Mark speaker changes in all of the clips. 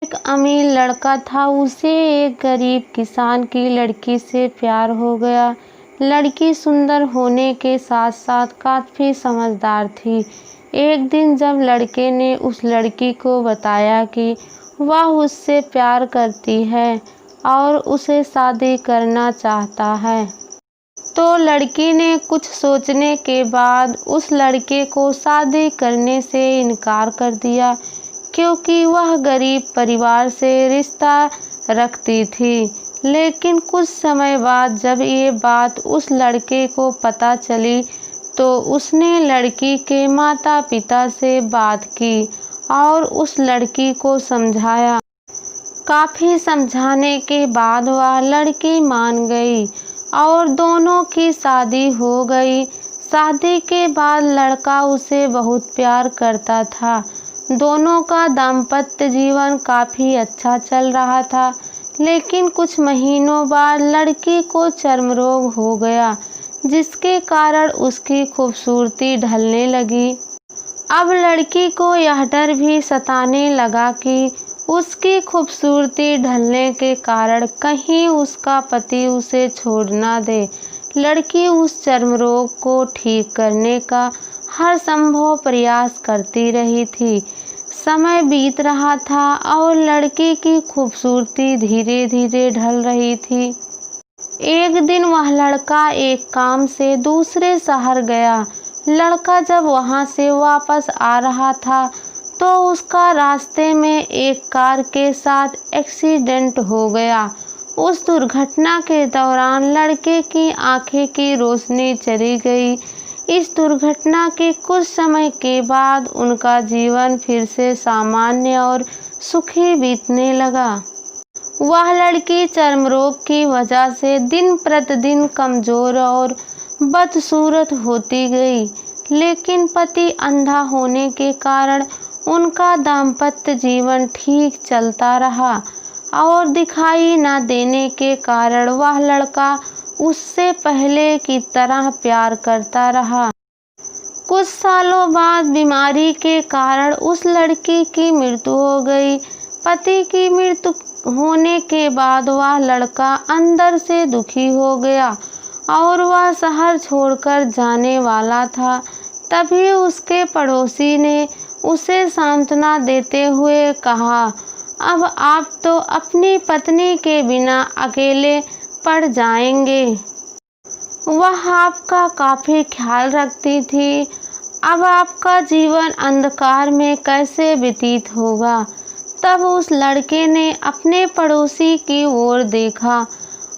Speaker 1: एक अमीर लड़का था, उसे एक गरीब किसान की लड़की से प्यार हो गया। लड़की सुंदर होने के साथ साथ काफ़ी समझदार थी। एक दिन जब लड़के ने उस लड़की को बताया कि वह उससे प्यार करती है और उसे शादी करना चाहता है, तो लड़की ने कुछ सोचने के बाद उस लड़के को शादी करने से इनकार कर दिया, क्योंकि वह गरीब परिवार से रिश्ता रखती थी। लेकिन कुछ समय बाद जब ये बात उस लड़के को पता चली, तो उसने लड़की के माता-पिता से बात की और उस लड़की को समझाया। काफ़ी समझाने के बाद वह लड़की मान गई और दोनों की शादी हो गई। शादी के बाद लड़का उसे बहुत प्यार करता था। दोनों का दाम्पत्य जीवन काफ़ी अच्छा चल रहा था। लेकिन कुछ महीनों बाद लड़की को चर्म रोग हो गया, जिसके कारण उसकी खूबसूरती ढलने लगी। अब लड़की को यह डर भी सताने लगा कि उसकी खूबसूरती ढलने के कारण कहीं उसका पति उसे छोड़ ना दे। लड़की उस चर्म रोग को ठीक करने का हर संभव प्रयास करती रही थी। समय बीत रहा था और लड़की की खूबसूरती धीरे धीरे ढल रही थी। एक दिन वह लड़का एक काम से दूसरे शहर गया। लड़का जब वहां से वापस आ रहा था, तो उसका रास्ते में एक कार के साथ एक्सीडेंट हो गया। उस दुर्घटना के दौरान लड़के की आंखें की रोशनी चली गई। इस दुर्घटना के कुछ समय के बाद उनका जीवन फिर से सामान्य और सुखी बीतने लगा। वह लड़की चर्म रोग की वजह से दिन प्रतिदिन कमजोर और बदसूरत होती गई, लेकिन पति अंधा होने के कारण उनका दाम्पत्य जीवन ठीक चलता रहा और दिखाई न देने के कारण वह लड़का उससे पहले की तरह प्यार करता रहा। कुछ सालों बाद बीमारी के कारण उस लड़की की मृत्यु हो गई। पति की मृत्यु होने के बाद वह लड़का अंदर से दुखी हो गया और वह शहर छोड़कर जाने वाला था। तभी उसके पड़ोसी ने उसे सांत्वना देते हुए कहा, अब आप तो अपनी पत्नी के बिना अकेले पड़ जाएंगे। वह आपका काफी ख्याल रखती थी। अब आपका जीवन अंधकार में कैसे व्यतीत होगा। तब उस लड़के ने अपने पड़ोसी की ओर देखा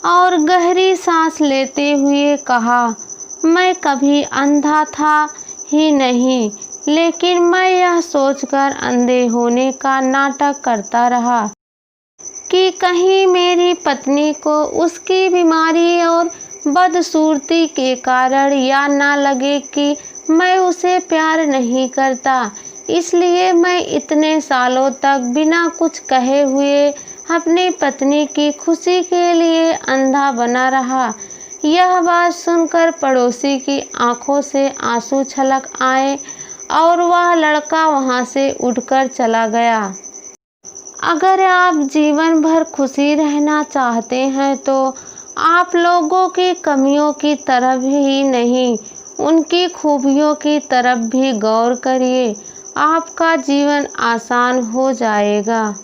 Speaker 1: और गहरी सांस लेते हुए कहा, मैं कभी अंधा था ही नहीं, लेकिन मैं यह सोचकर अंधे होने का नाटक करता रहा कि कहीं मेरी पत्नी को उसकी बीमारी और बदसूरती के कारण या ना लगे कि मैं उसे प्यार नहीं करता। इसलिए मैं इतने सालों तक बिना कुछ कहे हुए अपनी पत्नी की खुशी के लिए अंधा बना रहा। यह बात सुनकर पड़ोसी की आंखों से आंसू छलक आए और वह लड़का वहां से उठकर चला गया। अगर आप जीवन भर खुशी रहना चाहते हैं, तो आप लोगों की कमियों की तरफ ही नहीं, उनकी खूबियों की तरफ भी गौर करिए। आपका जीवन आसान हो जाएगा।